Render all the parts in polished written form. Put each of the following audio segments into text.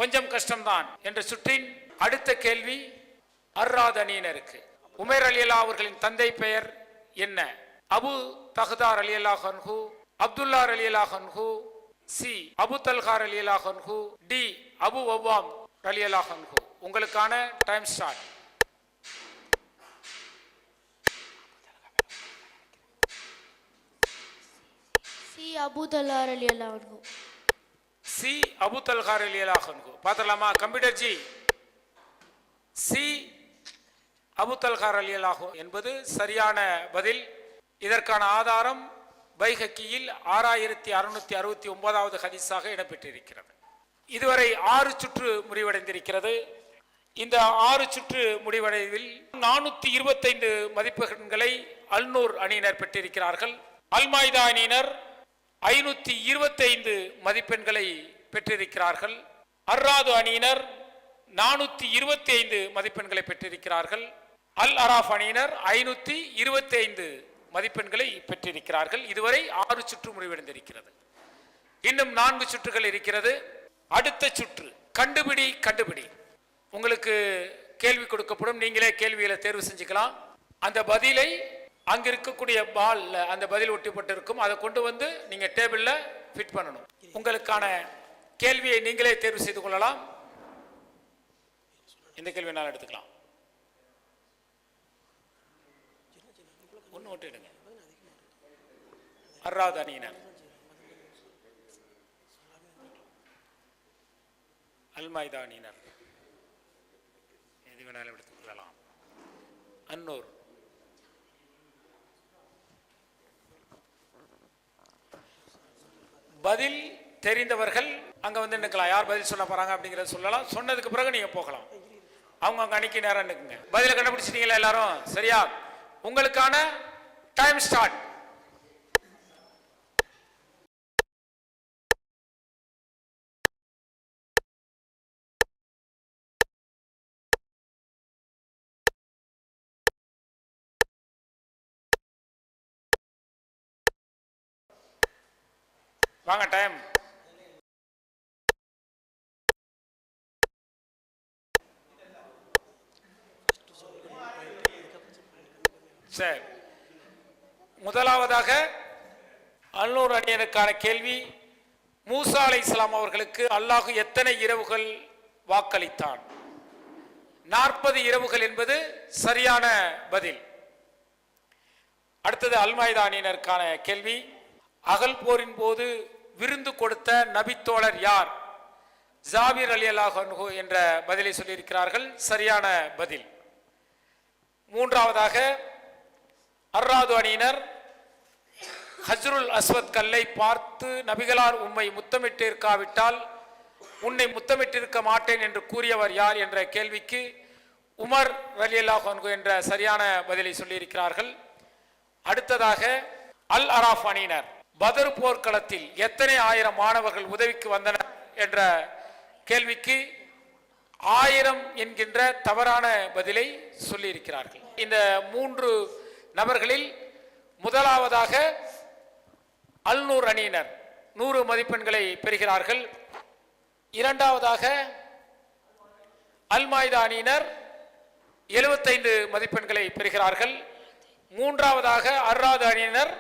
கொஞ்சம் கஷ்டம்தான் என்ற சுற்றின் அடுத்த கேள்வி அர்ராத் அணியினருக்கு. உமர் ரலியல்லாஹு அவர்களின் தந்தை பெயர் என்ன? அபு தஹ்தா ரலியல்லாஹு அன்ஹு, அப்துல்லா ரலியல்லாஹு அன்ஹு, சி அபு தல்ஹா ரலியல்லாஹு அன்ஹு, டி அபு வவ்வாம் ரலியல்லாஹு அன்ஹு. உங்களுக்கான time start. C Abu Talha ரலியல்லாஹு அன்ஹு. சி அபு தல்ஹா ரலியல்லாஹு அன்ஹு. பார்த்தலாமா computer ji? C Abu Talha ரலியல்லாஹு என்பது சரியான பதில். இதற்கான ஆதாரம் பைஹக்கியில் 6669வது ஹதீஸாக இடம்பெற்றிருக்கிறது. இதுவரை 6 சுற்று முடிவடைந்திருக்கிறது. இந்த 6 சுற்று முடிவடைவில் 425 மதிப்பெண்களை அல்நூர் அணியினர் பெற்றிருக்கிறார்கள். அல்மாய்தா அணியினர் 525 மதிப்பெண்களை பெற்றிருக்கிறார்கள். அர்ராது அணியினர் 425 மதிப்பெண்களை பெற்றிருக்கிறார்கள். அல் அராஃப் அணியினர் 525 மதிப்பெண்களை பெற்றிருக்கிறார்கள். இதுவரை 6 சுற்று முடிவடைந்திருக்கிறது. இன்னும் 4 சுற்றுகள் இருக்கிறது. அடுத்த சுற்று கண்டுபிடி கண்டுபிடி. உங்களுக்கு கேள்வி கொடுக்கப்படும். நீங்களே கேள்விகளை தேர்வு செஞ்சுக்கலாம். அந்த பதிலை அங்க இருக்கக்கூடிய பால்ல அந்த பதில் ஒட்டிப்பட்டிருக்கும். அதை கொண்டு வந்து நீங்க டேபிள்ல ஃபிட் பண்ணணும். உங்களுக்கான கேள்வியை நீங்களே தேர்வு செய்து கொள்ளலாம். இந்த கேள்வி நான் எடுத்துக்கலாம். ஒன்று எடுங்க. அர்ராத் அணியினர், அல்மாய்தா அணியினர், எது வேணாலும் எடுத்துக் கொள்ளலாம். அன்னூர், பதில் தெரிந்தவர்கள் அங்க வந்து நிற்கலாம். யார் பதில் சொல்ல போறாங்க அப்படிங்கறத சொல்லலாம். சொன்னதுக்கு பிறகு நீங்க போகலாம். அவங்க அன்னைக்கு நேரம் நிற்குங்க. பதில கண்டுபிடிச்சிட்டீங்களா எல்லாரும்? சரியா? உங்களுக்கான டைம் ஸ்டார்ட். வாங்க டைம். சரி, முதலாவதாக அல்நூர் அணியனுக்கான கேள்வி. மூசா அலைஹிஸ்ஸலாம் அவர்களுக்கு அல்லாஹ் எத்தனை இரவுகள் வாக்களித்தான்? 40 இரவுகள் என்பது சரியான பதில். அடுத்தது அல்மாய்தா அணியினருக்கான கேள்வி. அகல் போரின் போது விருந்து கொடுத்த நபித்தோழர் யார்? ஜாபிர் ரலியல்லாஹு அன்ஹு என்ற பதிலை சொல்லியிருக்கிறார்கள். சரியான பதில். மூன்றாவதாக அர்ராது அணியினர் ஹஜ்ருல் அஸ்வத் கல்லை பார்த்து நபிகளார் உம்மை முத்தமிட்டிருக்காவிட்டால் உன்னை முத்தமிட்டிருக்க மாட்டேன் என்று கூறியவர் யார் என்ற கேள்விக்கு உமர் ரலியல்லாஹு அன்ஹு என்ற சரியான பதிலை சொல்லியிருக்கிறார்கள். அடுத்ததாக அல் அராஃப் அணியினர் பத்ர் போர்க்களத்தில் எத்தனை ஆயிரம் மாணவர்கள் உதவிக்கு வந்தனர் என்ற கேள்விக்கு 1000 என்கின்ற தவறான பதிலை சொல்லியிருக்கிறார்கள். இந்த 3 நபர்களில் முதலாவதாக அல்நூர் அணியினர் 100 மதிப்பெண்களை பெறுகிறார்கள். இரண்டாவதாக அல்மாய்தா அணியினர் 75 மதிப்பெண்களை பெறுகிறார்கள். மூன்றாவதாக அர்ராது அணியினர்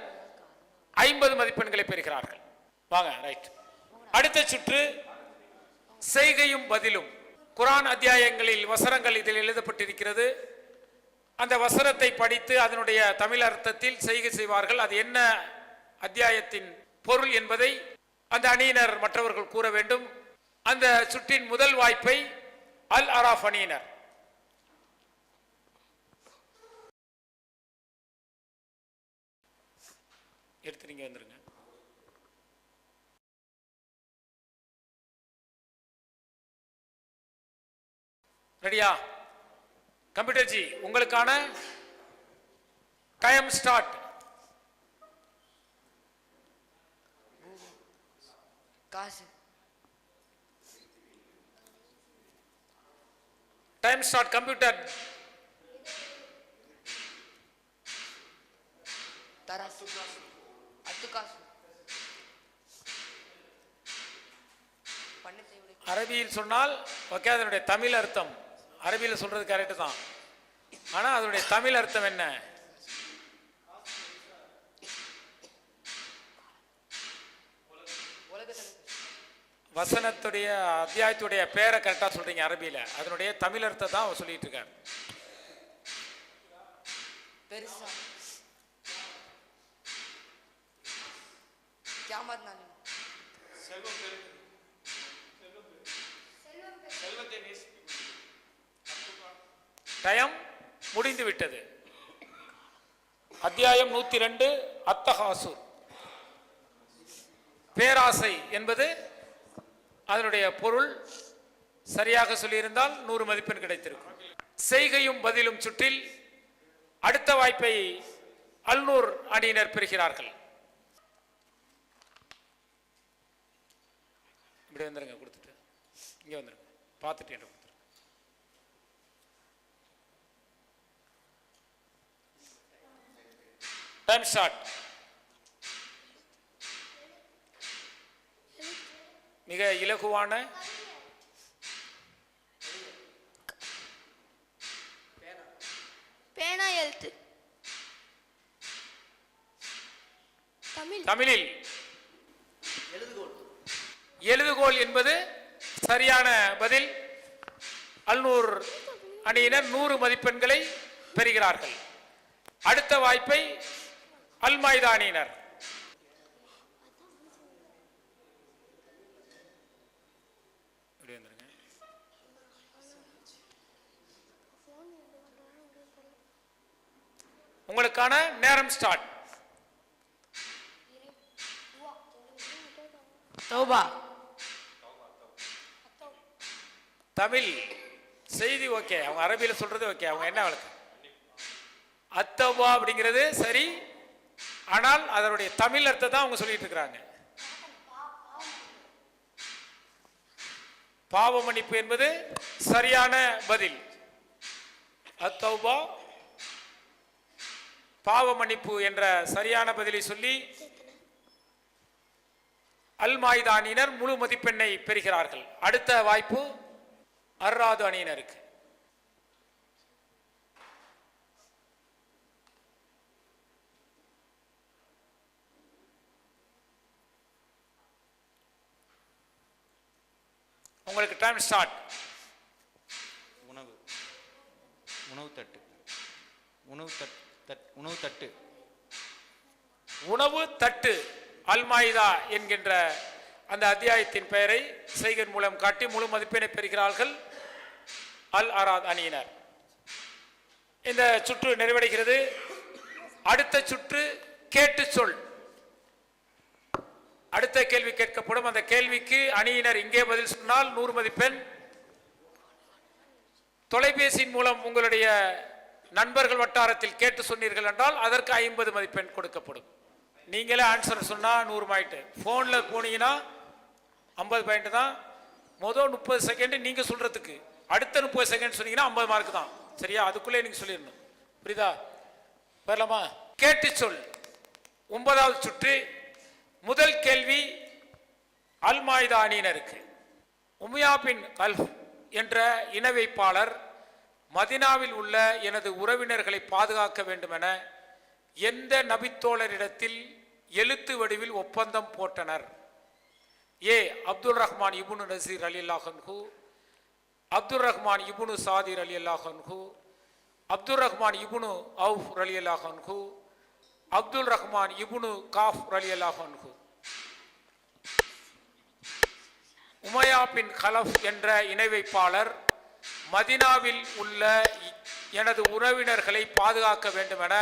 50 மதிப்பெண்களை பெறுகிறார்கள். வாங்க ரைட். அடுத்த சுற்று செய்கையும் பதிலும். குர்ஆன் அத்தியாயங்களில் வசனங்கள் இதில் எழுதப்பட்டிருக்கிறது. அந்த வசனத்தை படித்து அதனுடைய தமிழ் அர்த்தத்தில் செய்கை செய்வார்கள். அது என்ன அத்தியாயத்தின் பொருள் என்பதை அந்த அணியினர் மற்றவர்கள் கூற வேண்டும். அந்த சுற்றின் முதல் வாய்ப்பை அல் அராஃப் அணியினர். எடுத்துறீங்க வந்துருங்க. ரெடியா? கம்ப்யூட்டர் ஜி, உங்களுக்கான டைம் ஸ்டார்ட். காசு. Time start computer. தராசு. அத்து காசு. அரபியில் சொன்னால் ஓகே, அதனுடைய தமிழ் அர்த்தம் அரபியில் சொல்றது கரெக்டு தான். ஆனால் அதனுடைய தமிழ் அர்த்தம் என்ன? வசனத்துடைய அத்தியாயத்துடைய பேரை கரெக்டாக சொல்றீங்க அரபியில். அதனுடைய தமிழ் அர்த்தம் தான் அவர் சொல்லிட்டு இருக்கார். பெருசா கியாமத் நாள் டயம் முடிந்து விட்டது. அத்தியாயம் 102 அத்தகாசு. பேராசை என்பது அதனுடைய பொருள். சரியாக சொல்லியிருந்தால் 100 மதிப்பெண் கிடைத்திருக்கும். செய்கையும் பதிலும் சுற்றில் அடுத்த வாய்ப்பை அல்நூர் அணியினர் பெறுகிறார்கள். இப்படி வந்துருங்க, கொடுத்துட்டு இங்கே வந்துருங்க, பார்த்துட்டு என்று கொடுத்துருங்க. Time start. மிக இலகுவான பேனா எழுத்து. தமிழில் எழுதுகோல் என்பது சரியான பதில். அல்நூர் அணியினர் 100 மதிப்பெண்களை பெறுகிறார்கள். அடுத்த வாய்ப்பை அல்மாய்தா அணியினர். உங்களுக்கான நேரம் ஸ்டார்ட். தௌபா தமிழ் செய்தி ஓகே, அவங்க அரபியில் சொல்றது ஓகே. அவங்க என்ன வழக்கு அத்தவா அப்படிங்கிறது சரி, ஆனால் அதனுடைய தமிழ் அர்த்தம் தான் அவங்க சொல்லிட்டு இருக்கிறாங்க. பாவ மன்னிப்பு என்பது சரியான பதில். அத்தௌபா பாவ மன்னிப்பு என்ற சரியான பதிலை சொல்லி அல்மாய்தா அணியினர் முழு மதிப்பெண்ணை பெறுகிறார்கள். அடுத்த வாய்ப்பு அர்ராது அணியினருக்கு. உங்களுக்கு டைம் ஸ்டார்ட். உணவு தட்டு அல்மாய்தா என்கின்ற அந்த அத்தியாயத்தின் பெயரை செய்கன் மூலம் காட்டி முழு மதிப்பெண்ணை பெறுகிறார்கள் அல் அராத் அணியினர். இந்த சுற்று நிறைவடைகிறது. அடுத்த சுற்று கேட்டு சொல். அடுத்த கேள்வி கேட்கப்படும். அந்த கேள்விக்கு அணியினர் இங்கே பதில் சொன்னால் 100 மதிப்பெண். தொலைபேசியின் மூலம் உங்களுடைய நண்பர்கள் வட்டாரத்தில் கேட்டு சொன்னீர்கள் என்றால் அதற்கு 50 மதிப்பெண் கொடுக்கப்படும். நீங்களே ஆன்சர் சொன்னா 100 பாயிண்ட். போன்ல போனீங்கன்னா 50 பாயிண்ட் தான். மொதல் 30 செகண்ட் நீங்க சொல்றதுக்கு, அடுத்த 30 செகண்ட் சொன்னீங்கன்னா 50 மார்க் தான். சரியா? அதுக்குள்ளே நீங்க சொல்லிடணும். புரியுதா? வரலாமா? கேட்டு சொல் 9வது சுற்று. முதல் கேள்வி அல்மாய்தா அணியினருக்கு. உமையா பின் கல்ஃப் என்ற இன வைப்பாளர் மதினாவில் உள்ள எனது உறவினர்களை பாதுகாக்க வேண்டுமென எந்த நபித்தோழரிடத்தில் எழுத்து வடிவில் ஒப்பந்தம் போட்டனர்? ஏ அப்துல் ரஹ்மான் இப்னு நசீர் ரலியல்லாஹு அன்ஹு, அப்துல் ரஹ்மான் இப்னு சாதிர் ரலியல்லாஹு அன்ஹு, அப்துல் ரஹ்மான் இப்னு அவுஃப் ரலியல்லாஹு அன்ஹு, அப்துல் ரஹ்மான் இப்னு காஃப் ரலியல்லாஹு அன்ஹு. உமையா பின் கலஃப் என்ற இணை வைப்பாளர் மதினாவில் உள்ள எனது உறவினர்களை பாதுகாக்க வேண்டுமென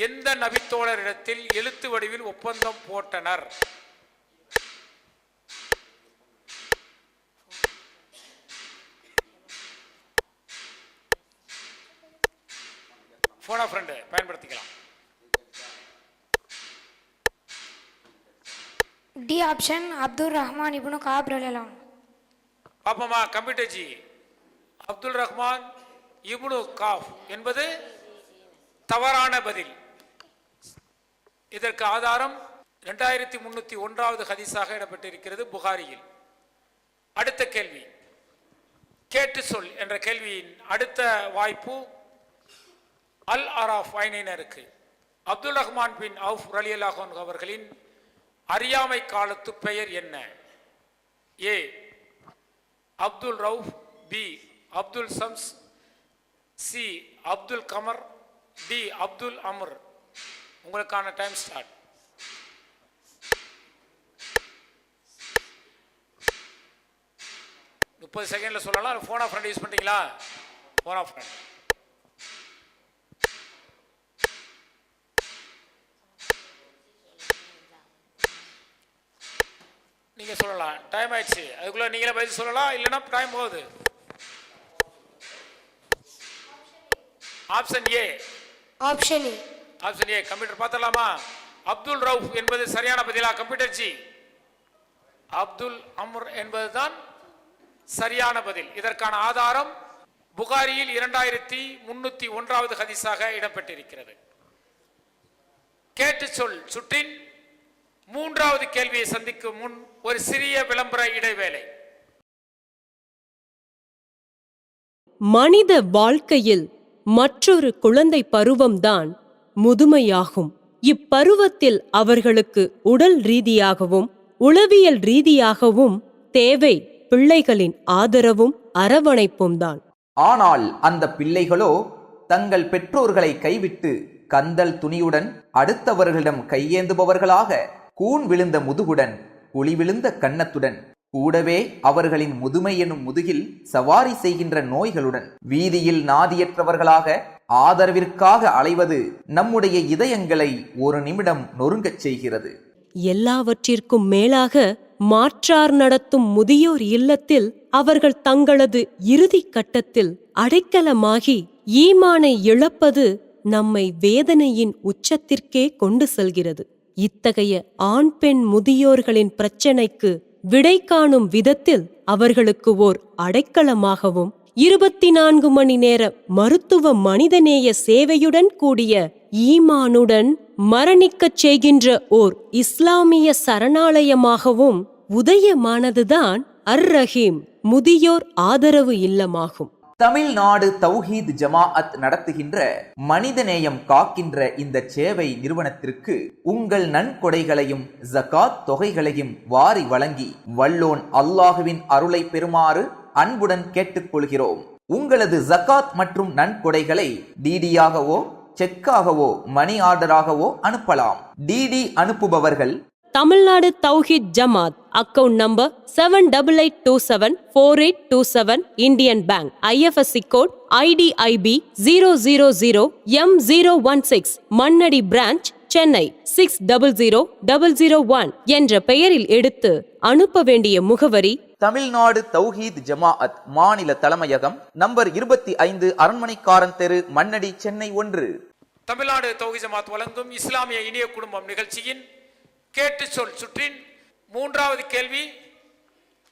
எந்த நபித்தோழரிடத்தில் எழுத்து வடிவில் ஒப்பந்தம் போட்டனர்? போன் ஆ ஃப்ரெண்ட் பயன்படுத்திக்கலாம். டி ஆப்ஷன் அப்துல் ரஹ்மான் இப்னு காப் ரலியல்லாஹு அன்ஹு. பாப்பமா கம்ப்யூட்டர் ஜி, அப்துல் ரஹ்மான் இப்னு காஃப் என்பது தவறான பதில். இதற்கு ஆதாரம் 2301வது ஹதீஸாக இடம்பெற்றிருக்கிறது புகாரியில். அடுத்த கேள்வி, கேட்டு சொல் என்ற கேள்வியின் அடுத்த வாய்ப்பு அல் அராஃப் ஐனினருக்கு. அப்துல் ரஹ்மான் பின் அவுஃப் ரலியல்லாஹு அன்ஹு அவர்களின் அறியாமை காலத்து பெயர் என்ன? A Abdul Rauf, B Abdul Shams, C Abdul Qamar, D Abdul Amar. உங்களுக்கான டைம் ஸ்டார்ட். முப்பது செகண்ட்ல சொல்லலாம். போன் ஆஃப் ஃப்ரெண்ட் யூஸ் பண்ணிட்டீங்களா? Phone of friend. நீங்க சொல்லலாம். டைம் ஆயிடுச்சு. அதுக்குள்ள நீங்களே பதில் சொல்லலாம், இல்லைன்னா டைம் போகுது. Option A. Option A. Option A. Computer பார்த்தலாமா? அப்துல் ரவுஃப் என்பது சரியான பதிலா கம்ப்யூட்டர் ஜி? அப்துல் அமர் என்பதுதான் சரியான பதில். இதற்கான ஆதாரம் புகாரியில் 2301வது ஹதீஸாக இடம்பெற்றிருக்கிறது. கேட்டு சொல் சுற்றின் மூன்றாவது கேள்வியை சந்திக்கும் முன் ஒரு சிறிய விளம்பர இடைவேளை. மனித வாழ்க்கையில் மற்றொரு குழந்தை பருவம்தான் முதுமையாகும். இப்பருவத்தில் அவர்களுக்கு உடல் ரீதியாகவும் உளவியல் ரீதியாகவும் தேவை பிள்ளைகளின் ஆதரவும் அரவணைப்பும் தான். ஆனால் அந்த பிள்ளைகளோ தங்கள் பெற்றோர்களை கைவிட்டு கந்தல் துணியுடன் அடுத்தவர்களிடம் கையேந்துபவர்களாக, கூன் விழுந்த முதுகுடன் குழி விழுந்த கன்னத்துடன், கூடவே அவர்களின் முதுமை எனும் முதுகில் சவாரி செய்கின்ற நோய்களுடன் வீதியில் நாதியற்றவர்களாக ஆதரவிற்காக அலைவது நம்முடைய இதயங்களை ஒரு நிமிடம் நொறுங்கச் செய்கிறது. எல்லாவற்றிற்கும் மேலாக மாற்றார் நடத்தும் முதியோர் இல்லத்தில் அவர்கள் தங்களது இறுதி கட்டத்தில் அடைக்கலமாகி ஈமானை இழப்பது நம்மை வேதனையின் உச்சத்திற்கே கொண்டு செல்கிறது. இத்தகைய ஆண் பெண் முதியோர்களின் பிரச்சனைக்கு விடை காணும் விதத்தில் அவர்களுக்கு ஓர் அடைக்கலமாகவும் 24 மணி நேர மருத்துவ மனிதநேய சேவையுடன் கூடிய ஈமானுடன் மரணிக்கச் செய்கின்ற ஓர் இஸ்லாமிய சரணாலயமாகவும் உதயமானதுதான் அர் ரஹீம் முதியோர் ஆதரவு இல்லமாகும். தமிழ்நாடு தௌஹீத் ஜமாஅத் நடத்துகின்ற மனிதநேயம் காக்கின்ற இந்த சேவை நிறுவனத்திற்கு உங்கள் நன்கொடைகளையும் ஜகாத் தொகைகளையும் வாரி வழங்கி வல்லோன் அல்லாஹுவின் அருளை பெறுமாறு அன்புடன் கேட்டுக்கொள்கிறோம். உங்களது ஜகாத் மற்றும் நன்கொடைகளை டிடியாகவோ செக்காகவோ மணி ஆர்டராகவோ அனுப்பலாம். டிடி அனுப்புபவர்கள் Tamil Nadu Thowheed Jamath, account number 78274827, Indian bank, IFSC code IDIB 000M016, Mannady branch, Chennai 600001 என்ற பெயரில் எடுத்து அனுப்ப வேண்டிய முகவரி தமிழ்நாடு தௌஹீத் ஜமாஅத் மாநில தலைமையகம், நம்பர் 25, அரண்மனைக்காரன் தெரு, மண்ணடி, சென்னை 1. தமிழ்நாடு தௌஹீத் ஜமாஅத் வழங்கும் இஸ்லாமிய இனிய குடும்பம் நிகழ்ச்சியின் கேட்டு சொல் சுற்றின் மூன்றாவது கேள்வி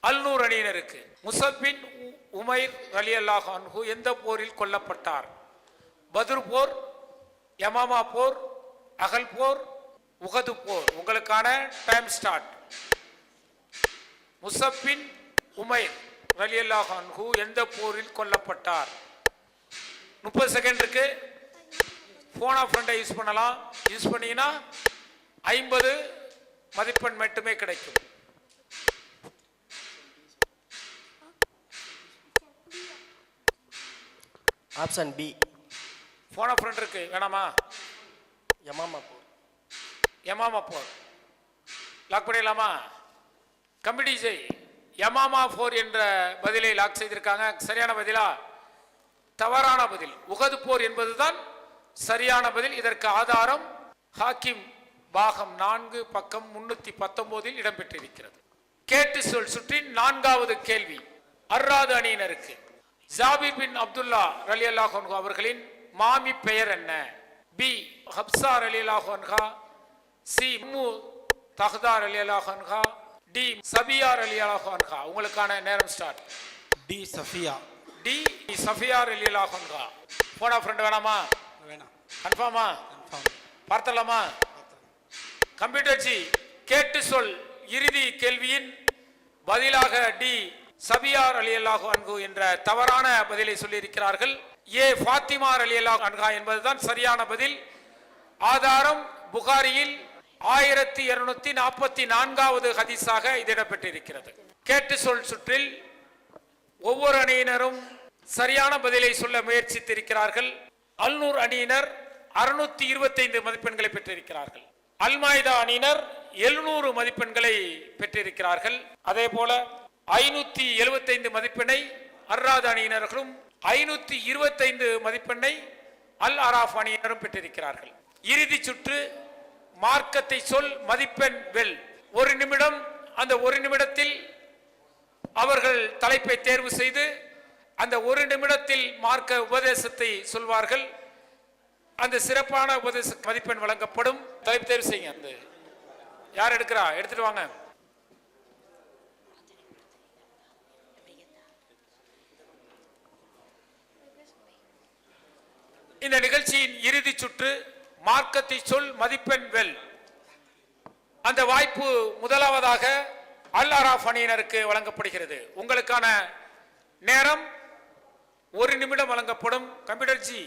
அல்நூர் அணியினருக்கு. முஸப் பின் உமைர் ரலியல்லாஹு அன்ஹு எந்த போரில் கொல்லப்பட்டார்? பத்ர் போர், யமாமா போர், அகல் போர், உஹது போர். உங்களுக்கான time start. Musab bin Umair ரலியல்லாஹு அன்ஹு எந்த போரில் கொல்லப்பட்டார்? 30 செகண்ட் இருக்கு. போன் ஆஃப் ஃப்ரெண்டை யூஸ் பண்ணலாம். யூஸ் பண்ணீங்கன்னா 50 மதிப்பெண் மட்டுமே கிடைக்கும். Option B. Phone of friend இருக்கு, வேணாமா? யமாமா போர். யமாமா போர் லாக் பண்ணிடலாமா? கமிட்டி ஜெய் யமாமா போர் என்ற பதிலை லாக் செய்திருக்காங்க. சரியான பதிலா? தவறான பதில். உஹது போர் என்பதுதான் சரியான பதில். இதற்கு ஆதாரம் ஹாக்கிம் பாகம் 4 பக்கம் 319 இடம்பெற்றிருக்கிறது. கேட்டு சொல் சுற்றின் நான்காவது கேள்வி அர்ராது அணியினருக்கு. ஜாபிர் பின் அப்துல்லா ரலியல்லாஹு அன்ஹு அவர்களின் மாமி பெயர் என்ன? பி ஹப்சா ரலியல்லாஹு அன்ஹா, சி உம்மு தஹ்தா ரலியல்லாஹு அன்ஹா, டி சபியா ரலியல்லாஹு அன்ஹா. உங்களுக்கான நேரம் start. D Safiya. D Safiya ரலியல்லாஹு அன்ஹா. போனா ஃப்ரெண்ட் வேணாமா? வேணாம். கன்ஃபார்மா? பார்த்தலாமா? கம்ப்யூட்டர் ஜி கேட்டு சொல் இறுதி கேள்வியின் பதிலாக டி சபியார் ரலியல்லாஹு அன்ஹு என்ற தவறான பதிலை சொல்லியிருக்கிறார்கள். ஏ ஃபாத்திமா ரலியல்லாஹு அன்ஹா என்பதுதான் சரியான பதில். ஆதாரம் புகாரியில் 1244வது ஹதீஸாக இது இடம்பெற்றிருக்கிறது. கேட்டு சொல் சுற்றில் ஒவ்வொரு அணியினரும் சரியான பதிலை சொல்ல முயற்சித்திருக்கிறார்கள். அல்நூர் அணியினர் 625 மதிப்பெண்களை பெற்றிருக்கிறார்கள். அல்மாய்தா அணியினர் 700 மதிப்பெண்களை பெற்றிருக்கிறார்கள். அதே போல 575 மதிப்பெண்ணை அர்ராத் அணியினர்களும் 525 மதிப்பெண்ணை அல் அராஃப் அணியினரும் பெற்றிருக்கிறார்கள். இறுதி சுற்று மார்க்கத்தை சொல் மதிப்பெண் வெல். ஒரு நிமிடம், அந்த ஒரு நிமிடத்தில் அவர்கள் தலைப்பை தேர்வு செய்து அந்த ஒரு நிமிடத்தில் மார்க்க உபதேசத்தை சொல்வார்கள். அந்த சிறப்பான உபதேச மதிப்பெண் வழங்கப்படும். தலைப்பு தேர்வு செய்யுங்க. அந்த யார் எடுக்கிறா எடுத்துட்டு வாங்க. இந்த நிகழ்ச்சியின் இறுதி சுற்று மார்க்கத்தை சொல் மதிப்பெண் வெல். அந்த வாய்ப்பு முதலாவதாக அல் அராஃப் அணியினருக்கு வழங்கப்படுகிறது. உங்களுக்கான நேரம் 1 நிமிடம் வழங்கப்படும். கம்ப்யூட்டர் ஜி,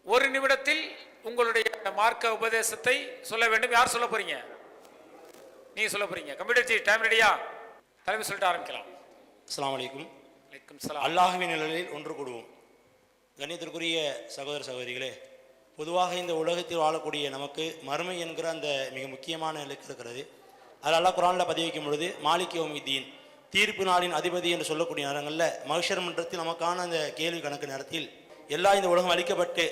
1 நிமிடத்தில் உங்களுடைய மார்க்க உபதேசத்தை சொல்ல வேண்டும். யார் சொல்ல போறீங்க? நீங்க சொல்ல போறீங்க. கம்ப்யூட்டர் ஜி, டைம் ரெடியா? தலைவர் சொல்லிட்டு ஆரம்பிக்கலாம். அஸ்ஸலாமு அலைக்கும். வலைக்கும் சலாம். அல்லாஹ்வின் நிழலில் ஒன்று கூடுவோம். கண்ணியத்திற்குரிய சகோதர சகோதரிகளே, பொதுவாக இந்த உலகத்தில் வாழக்கூடிய நமக்கு மறுமை என்கிற அந்த மிக முக்கியமான இலக்கு இருக்கிறது. அதில் அல்லாஹ் குர்ஆனில் பதிவு வைக்கும் பொழுது மாலிக் யௌமித்தீன், தீர்ப்பு நாளின் அதிபதி என்று சொல்லக்கூடிய நேரங்களில் மஹ்ஷர் மன்றத்தில் நமக்கான அந்த கேள்வி கணக்கு நேரத்தில் இந்த உலகம் அழிக்கப்பட்டு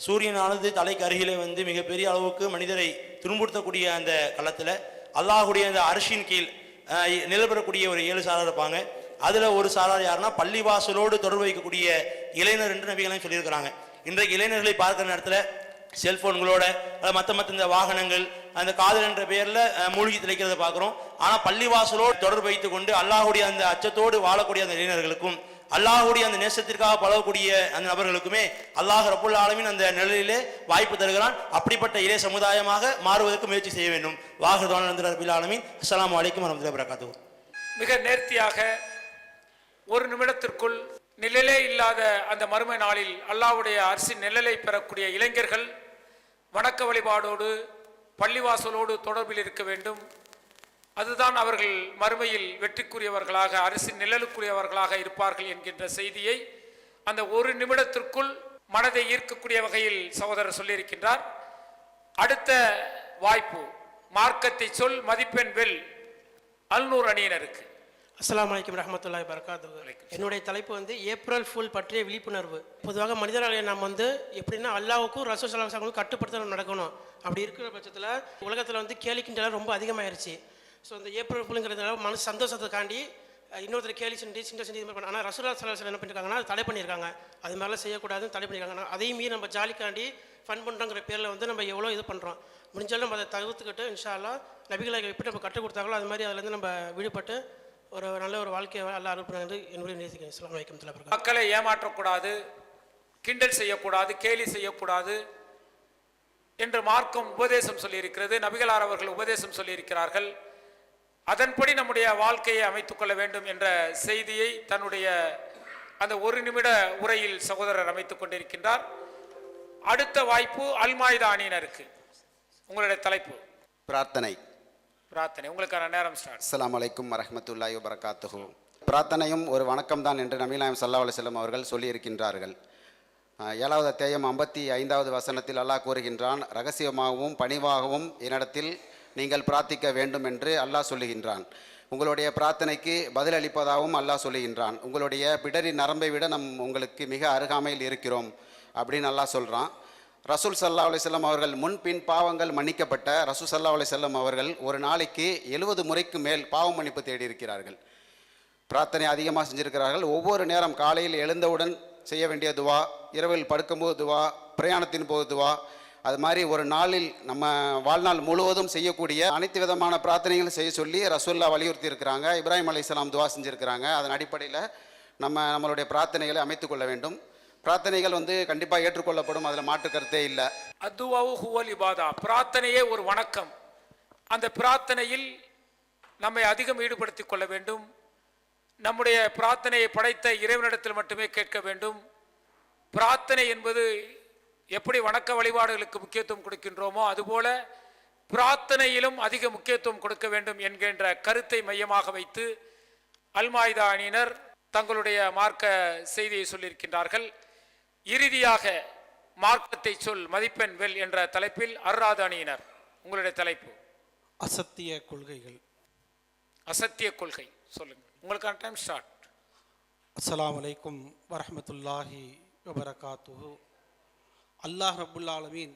சூரியனானது தலைக்கு அருகிலே வந்து மிகப்பெரிய அளவுக்கு மனிதரை துன்புறுத்தக்கூடிய அந்த களத்தில் அல்லாஹுடைய அந்த அரிசியின் கீழ் நிலப்பெறக்கூடிய ஒரு 7 சாரார் இருப்பாங்க. அதில் ஒரு சாரார் யாருன்னா பள்ளிவாசலோடு தொடர்பு வைக்கக்கூடிய இளைஞர் என்று நபிகளையும் சொல்லியிருக்கிறாங்க. இன்றைக்கு இளைஞர்களை பார்க்குற நேரத்தில் செல்போன்களோட மற்ற இந்த வாகனங்கள் அந்த காதல் என்ற பெயரில் மூழ்கி திளைக்கிறத பார்க்குறோம். ஆனால் பள்ளிவாசலோடு தொடர்பு வைத்து கொண்டு அல்லாஹுடைய அந்த அச்சத்தோடு வாழக்கூடிய அந்த இளைஞர்களுக்கும் அல்லாஹுடைய அந்த நேசத்திற்காக பழகக்கூடிய அந்த நபர்களுக்குமே அல்லாஹ் ரப்புல் ஆலமீன் அந்த நிலையிலே வாய்ப்பு தருகிறான். அப்படிப்பட்ட இளைய சமுதாயமாக மாறுவதற்கு முயற்சி செய்ய வேண்டும். வாஹிருதான ரப்பில் ஆலமீன். அஸ்ஸலாமு அலைக்கும் வரஹ்மத்துல்லாஹி வபரகாத்துஹு. மிக நேர்த்தியாக 1 நிமிடத்திற்குள் நிழலே இல்லாத அந்த மறுமை நாளில் அல்லாஹ்வுடைய அரிசின் நிழலை பெறக்கூடிய இளைஞர்கள் வணக்க வழிபாடோடு பள்ளிவாசலோடு தொடர்பில் இருக்க வேண்டும். அதுதான் அவர்கள் மறுமையில் வெற்றிக்குரியவர்களாக அரிசின் நிழலுக்குரியவர்களாக இருப்பார்கள் என்கின்ற செய்தியை அந்த 1 நிமிடத்திற்குள் மனதை ஈர்க்கக்கூடிய வகையில் சகோதரர் சொல்லியிருக்கின்றார். அடுத்த வாய்ப்பு மார்க்கத்தை சொல் மதிப்பெண் வெல் அல்நூர் அணியினருக்கு. அஸ்ஸலாமு அலைக்கும் ரஹ்மத்துல்லாஹி வபரகாத்துஹு. என்னுடைய தலைப்பு வந்து ஏப்ரல் ஃபுல் பற்றிய விழிப்புணர்வு. பொதுவாக மனிதர்களை நாம் வந்து எப்படின்னா அல்லாஹ்வுக்கும் ரசூல் ஸல்லல்லாஹு அலைஹி வஸல்லம் கட்டுப்படுத்த நடக்கணும். அப்படி இருக்கிற பட்சத்தில் உலகத்தில் வந்து கேலி கிண்டல் ரொம்ப அதிகமாயிருச்சு. ஸோ இந்த ஏப்ரல் ஃபுல்லுங்கிறதுனால மனசு சந்தோஷத்துக்காண்டி இன்னொருத்தர் கேலி செஞ்சு சிண்டை செஞ்சு இது மாதிரி ஆனால் ரசூலுல்லாஹி ஸல்லல்லாஹு அலைஹி வஸல்லம் என்ன பண்ணியிருக்காங்கன்னா அது தடை பண்ணியிருக்காங்க. அது மாதிரிலாம் செய்யக்கூடாதுன்னு தடை பண்ணியிருக்காங்க. அதையும் மீறி நம்ம ஜாலிக்காண்டி ஃபன் பண்ணுறோங்கிற பேரில் வந்து நம்ம எவ்வளோ இது பண்ணுறோம். முடிஞ்சாலும் நம்ம அதை தவிர்த்துக்கிட்டு இன்ஷா அல்லாஹ் நபிகளை எப்படி நம்ம கற்றுக் கொடுத்தாங்களோ அது மாதிரி அதுலேருந்து நம்ம விடுபட்டு ஒரு நல்ல ஒரு வாழ்க்கையை அல்ல அனுப்புறாங்க என்னுடைய நேசிக்கிறேன். அஸ்ஸலாமு அலைக்கும் வரஹ்மத்துல்லாஹி வபரகாத்துஹு. மக்களை ஏமாற்றக்கூடாது, கிண்டல் செய்யக்கூடாது, கேலி செய்யக்கூடாது என்று மார்க்கம் உபதேசம் சொல்லியிருக்கிறது. நபிகளார் அவர்கள் உபதேசம் சொல்லியிருக்கிறார்கள். அதன்படி நம்முடைய வாழ்க்கையை அமைத்துக் கொள்ள வேண்டும் என்ற செய்தியை தன்னுடைய அந்த 1 நிமிட உரையில் சகோதரர் அமைத்துக் கொண்டிருக்கின்றார். அடுத்த வாய்ப்பு அல்மாய்தா அணியினருக்கு. உங்களுடைய தலைப்பு பிரார்த்தனை. பிரார்த்தனை. உங்களுக்கான நேரம் ஸ்டார்ட். அஸ்ஸலாமு அலைக்கும் வரஹ்மத்துல்லாஹி வபரகாத்துஹு. பிரார்த்தனையும் ஒரு வணக்கம் தான் என்று நபி நாயகம் ஸல்லல்லாஹு அலைஹி வஸல்லம் அவர்கள் சொல்லியிருக்கின்றார்கள். 7வது அத்தியாயம் 55வது வசனத்தில் அல்லாஹ் கூறுகின்றான், ரகசியமாகவும் பணிவாகவும் என்னிடத்தில் நீங்கள் பிரார்த்திக்க வேண்டும் என்று அல்லாஹ் சொல்லுகின்றான். உங்களுடைய பிரார்த்தனைக்கு பதிலளிப்பதாகவும் அல்லாஹ் சொல்லுகின்றான். உங்களுடைய பிடரி நரம்பை விட உங்களுக்கு மிக அருகாமையில் இருக்கிறோம் அப்படின்னு அல்லாஹ் சொல்கிறான். ரசூல் ஸல்லல்லாஹு அலைஹி வஸல்லம் அவர்கள் முன்பின் பாவங்கள் மன்னிக்கப்பட்ட ரசூல் ஸல்லல்லாஹு அலைஹி வஸல்லம் அவர்கள் ஒரு நாளைக்கு 70 முறைக்கு மேல் பாவ மன்னிப்பு தேடி இருக்கிறார்கள். பிரார்த்தனை அதிகமாக செஞ்சிருக்கிறார்கள். ஒவ்வொரு நேரம் காலையில் எழுந்தவுடன் செய்ய வேண்டிய துவா, இரவில் படுக்கும்போது துவா, பிரயாணத்தின் போது துவா, அது மாதிரி ஒரு நாளில் நம்ம வாழ்நாள் முழுவதும் செய்யக்கூடிய அனைத்து விதமான பிரார்த்தனைகளும் செய்ய சொல்லி ரசூல்லா வலியுறுத்தி இருக்கிறாங்க. இப்ராஹிம் அலைஹிஸ்ஸலாம் துவா செஞ்சுருக்கிறாங்க. அதன் அடிப்படையில் நம்மளுடைய பிரார்த்தனைகளை அமைத்து கொள்ள வேண்டும். பிரார்த்தனைகள் கண்டிப்பாக ஏற்றுக்கொள்ளப்படும், அதில் மாற்று கருத்தே இல்லை. அத்துவாவு ஹுவல் இபாதா, பிரார்த்தனையே ஒரு வணக்கம். அந்த பிரார்த்தனையில் நம்மை அதிகம் ஈடுபடுத்திக் கொள்ள வேண்டும். நம்முடைய பிரார்த்தனையை படைத்த இறைவனிடத்தில் மட்டுமே கேட்க வேண்டும். பிரார்த்தனை என்பது எப்படி வணக்க வழிபாடுகளுக்கு முக்கியத்துவம் கொடுக்கின்றோமோ அதுபோல பிரார்த்தனையிலும் அதிக முக்கியத்துவம் கொடுக்க வேண்டும் என்கின்ற கருத்தை மையமாக வைத்து அல்மாய்தா அணியினர் தங்களுடைய மார்க்க செய்தியை சொல்லியிருக்கின்றார்கள். இறுதியாக மார்க்கத்தை சொல் மதிப்பெண் வெல் என்ற தலைப்பில் அர்ராது அணியினர் உங்களுடைய தலைப்பு அசத்திய கொள்கைகள். அசத்திய கொள்கை சொல்லுங்க. உங்களுக்கான டைம் ஸ்டார்ட். அஸ்ஸலாமு அலைக்கும் வரஹ்மத்துல்லாஹி வபரகாத்துஹு. அல்லாஹ் ரப்புல் ஆலமீன்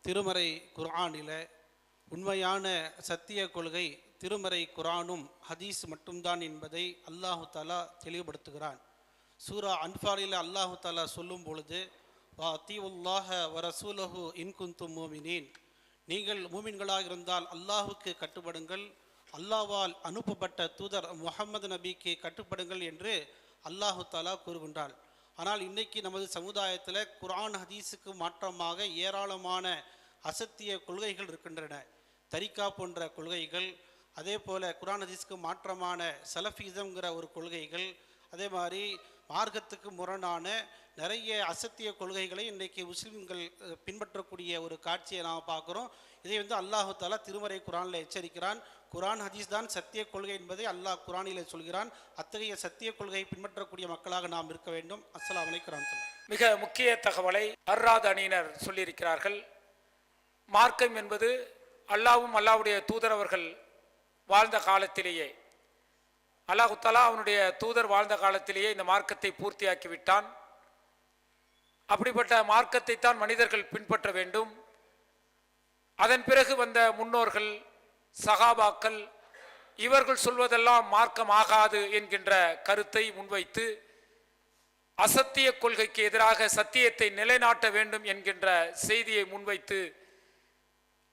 திருமறை குர்ஆனில உண்மையான சத்திய கொள்கை திருமறை குர்ஆனும் ஹதீஸ் மட்டும்தான் என்பதை அல்லாஹு தஆலா தெளிவுபடுத்துகிறான். சூரா அன்ஃபாலில் அல்லாஹு தஆலா சொல்லும் பொழுது வா அத்தீஉல்லாஹ வ ரசூலஹு இன் குன்தும் மூமினீன், நீங்கள் மூமின்களாக இருந்தால் அல்லாஹுக்கு கட்டுப்படுங்கள், அல்லாஹ்வால் அனுப்பப்பட்ட தூதர் முஹம்மது நபிக்கு கட்டுப்படுங்கள் என்று அல்லாஹு தஆலா கூறுகின்றார். ஆனால் இன்னைக்கு நமது சமுதாயத்தில் குர்ஆன் ஹதீஸுக்கு மாற்றமாக ஏராளமான அசத்திய கொள்கைகள் இருக்கின்றன. தரிகா போன்ற கொள்கைகள், அதே போல் குர்ஆன் ஹதீஸுக்கு மாற்றமான சலஃபிசம்ங்கிற ஒரு கொள்கைகள், அதே மாதிரி மார்க்கத்துக்கு முரணான நிறைய அசத்திய கொள்கைகளை இன்றைக்கி முஸ்லீம்கள் பின்பற்றக்கூடிய ஒரு காட்சியை நாம் பார்க்குறோம். இதை அல்லாஹு தஆலா திருமறை குர்ஆனில் எச்சரிக்கிறான். குர்ஆன் ஹதீஸ் தான் சத்திய கொள்கை என்பதை அல்லாஹ் குர்ஆனிலே சொல்கிறான். அத்தகைய சத்திய கொள்கையை பின்பற்றக்கூடிய மக்களாக நாம் இருக்க வேண்டும். அஸ்ஸலாமு அலைக்கும். மிக முக்கிய தகவலை அர்ராது அணியினர் சொல்லியிருக்கிறார்கள். மார்க்கம் என்பது அல்லாஹ்வும் அல்லாஹ்வுடைய தூதர் அவர்கள் வாழ்ந்த காலத்திலேயே, அல்லாஹு தஆலா அவனுடைய தூதர் வாழ்ந்த காலத்திலேயே இந்த மார்க்கத்தை பூர்த்தியாக்கி விட்டான். அப்படிப்பட்ட மார்க்கத்தை தான் மனிதர்கள் பின்பற்ற வேண்டும். அதன் பிறகு வந்த முன்னோர்கள், சகாபாக்கள், இவர்கள் சொல்வதெல்லாம் மார்க்கமாகாது என்கின்ற கருத்தை முன்வைத்து அசத்திய கொள்கைக்கு எதிராக சத்தியத்தை நிலைநாட்ட வேண்டும் என்கின்ற செய்தியை முன்வைத்து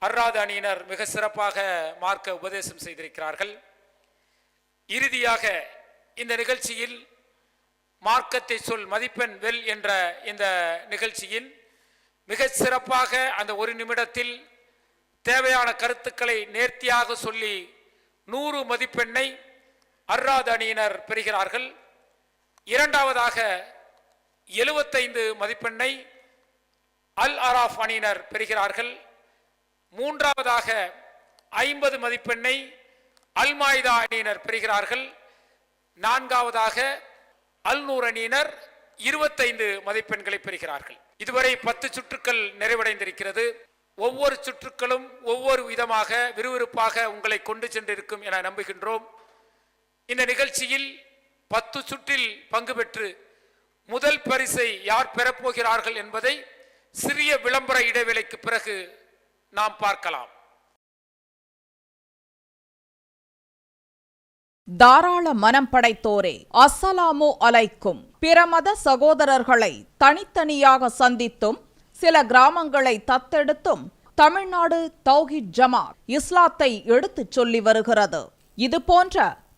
அர்ராது அணியினர் மிக சிறப்பாக மார்க்க உபதேசம் செய்திருக்கிறார்கள். இறுதியாக இந்த நிகழ்ச்சியில் மார்க்கத்தை சொல் மதிப்பெண் வெல் என்ற இந்த நிகழ்ச்சியின் மிக சிறப்பாக அந்த ஒரு நிமிடத்தில் தேவையான கருத்துக்களை நேர்த்தியாக சொல்லி 100 மதிப்பெண்ணை அர்ராது அணியினர் பெறுகிறார்கள். இரண்டாவதாக 75 மதிப்பெண்ணை அல் அராஃப் அணியினர் பெறுகிறார்கள். மூன்றாவதாக 50 மதிப்பெண்ணை அல்மாய்தா அணியினர் பெறுகிறார்கள். நான்காவதாக அல் நூர் அணியினர் 25 மதிப்பெண்களை பெறுகிறார்கள். இதுவரை 10 சுற்றுக்கள் நிறைவடைந்திருக்கிறது. ஒவ்வொரு சுற்றுக்களும் ஒவ்வொரு விதமாக விறுவிறுப்பாக உங்களை கொண்டு சென்றிருக்கும் என நம்புகின்றோம். இந்த நிகழ்ச்சியில் 10 சுற்றில் பங்கு பெற்று முதல் பரிசை யார் பெறப்போகிறார்கள் என்பதை சிறிய விளம்பர இடைவேளைக்கு பிறகு நாம் பார்க்கலாம். தாராள மனம் படைத்தோரே, அஸ்ஸலாமு அலைக்கும். பிற மத சகோதரர்களை தனித்தனியாக சந்தித்தும் சில கிராமங்களை தத்தெடுத்தும் தமிழ்நாடு தௌஹீத் ஜமாத் இஸ்லாத்தை எடுத்துச் சொல்லி வருகிறது. இது போன்ற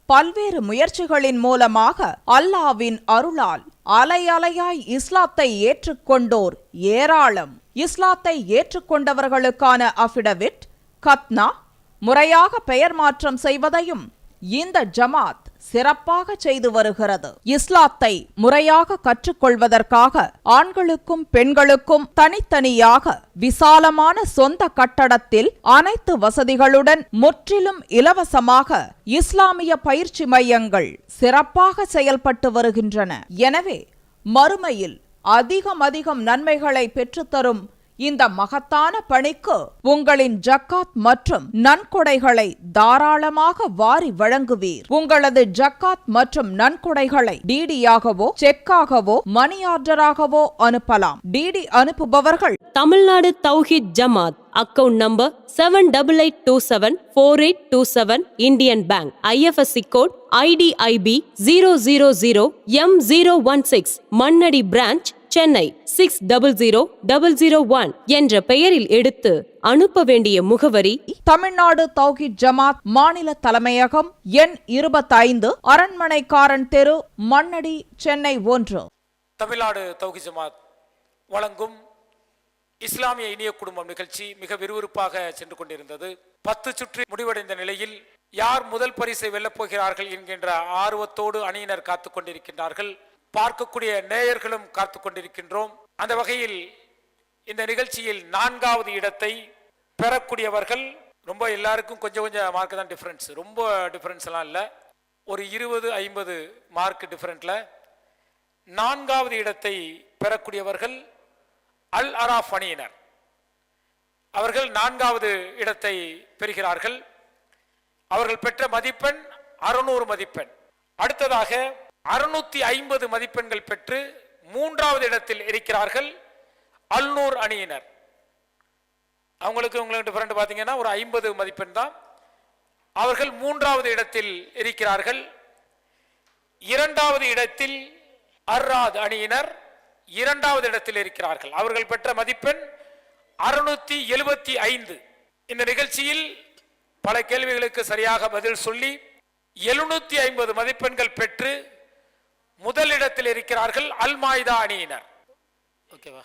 பல்வேறு முயற்சிகளின் மூலமாக அல்லாஹ்வின் அருளால் அலை அலையாய் இஸ்லாத்தை ஏற்றுக்கொண்டோர் ஏராளம். இஸ்லாத்தை ஏற்றுக்கொண்டவர்களுக்கான அஃபிடவிட், கத்னா முறையாக பெயர் மாற்றம் செய்வதையும் இந்த ஜமாத் சிறப்பாக செய்து வருகிறது. இஸ்லாத்தை முறையாக கற்றுக்கொள்வதற்காக ஆண்களுக்கும் பெண்களுக்கும் தனித்தனியாக விசாலமான சொந்த கட்டடத்தில் அனைத்து வசதிகளுடன் முற்றிலும் இலவசமாக இஸ்லாமிய பயிற்சி மையங்கள் சிறப்பாக செயல்பட்டு வருகின்றன. எனவே மறுமையில் அதிகம் நன்மைகளை பெற்றுத்தரும் இந்த மகத்தான பணிக்கு உங்களின் ஜக்காத் மற்றும் நன்கொடைகளை தாராளமாக வாரி வழங்குவீர். உங்களது ஜக்காத் மற்றும் நன்கொடைகளை டிடியாகவோ செக்காகவோ மணி ஆர்டராகவோ அனுப்பலாம். டிடி அனுப்புபவர்கள் Tamil Nadu Thowheed Jamath, account number 78274827, Indian bank, IFSC code IDIB 000M016, Mannady branch, Chennai 600001 என்ற பெயரில் எடுத்து அனுப்ப வேண்டிய முகவரி தமிழ்நாடு தௌஹீத் ஜமாத் மாநில தலைமையகம், எண் 25, அரண்மனைக்காரன் தெரு, மண்ணடி, சென்னை 1. தமிழ்நாடு தௌஹீத் ஜமாத் வழங்கும் இஸ்லாமிய இனிய குடும்பம் நிகழ்ச்சி மிக விறுவிறுப்பாக சென்று கொண்டிருந்தது. 10 சுற்றி முடிவடைந்த நிலையில் யார் முதல் பரிசை வெல்லப் போகிறார்கள் என்கின்ற ஆர்வத்தோடு அணியினர் காத்து கொண்டிருக்கின்றார்கள். பார்க்கக்கூடிய நேயர்களும் காத்து கொண்டிருக்கின்றோம். அந்த வகையில் இந்த நிகழ்ச்சியில் 4வது இடத்தை பெறக்கூடியவர்கள் ரொம்ப எல்லாருக்கும் கொஞ்சம் மார்க் தான் டிஃபரன்ஸ், ரொம்ப டிஃபரன்ஸ் எல்லாம் இல்லை, ஒரு 20-50 மார்க் டிஃபரன்ட்ல 4வது இடத்தை பெறக்கூடியவர்கள் அல் அராஃப் அணியினர். அவர்கள் 4வது இடத்தை பெறுகிறார்கள். அவர்கள் பெற்ற மதிப்பெண் 600 மதிப்பெண். அடுத்ததாக 650 மதிப்பெண்கள் பெற்று 3வது இடத்தில் இருக்கிறார்கள் அல்நூர் அணியினர். உங்களுக்கு டிஃபரண்ட் பார்த்தீங்கன்னா ஒரு 50 மதிப்பெண் தான். அவர்கள் 3வது இடத்தில் இருக்கிறார்கள். 2வது இடத்தில் அர்ராத் அணியினர் 2வது இடத்தில் இருக்கிறார்கள். அவர்கள் பெற்ற மதிப்பெண் 675. இந்த நிகழ்ச்சியில் பல கேள்விகளுக்கு சரியாக பதில் சொல்லி 750 மதிப்பெண்கள் பெற்று முதலிடத்தில் இருக்கிறார்கள் அல் மாய்தா அணியினர். ஓகேவா?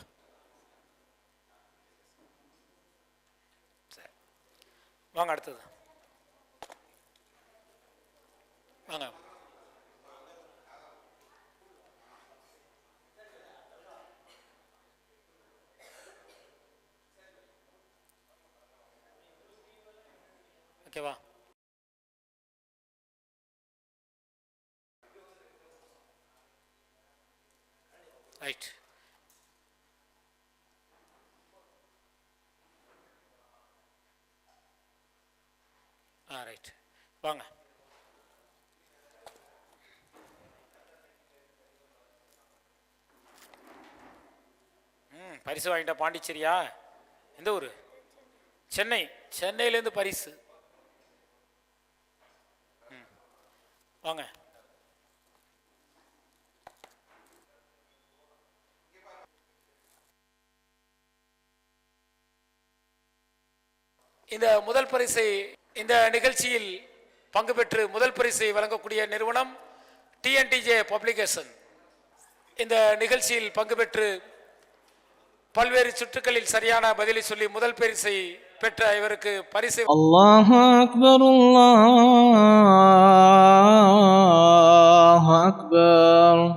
வாங்க அடுத்தது வாங்க. ஓகேவா? ரைட். ரைட் வாங்க. பரிசு வாங்கிட்ட. பாண்டிச்சேரியா? எந்த ஊர்? சென்னை. சென்னையிலேருந்து பரிசு. வாங்க. இந்த முதல் பரிசை இந்த நிகழ்ச்சியில் பங்கு பெற்று முதல் பரிசை வழங்கக்கூடிய நிறுவனம் டிஎன்டிஜே பப்ளிகேஷன். இந்த நிகழ்ச்சியில் பங்கு பெற்று பல்வேறு சுற்றுகளில் சரியான பதிலை சொல்லி முதல் பரிசை பெற்ற இவருக்கு பரிசை அல்லாஹு அக்பர் அல்லாஹு அக்பர்.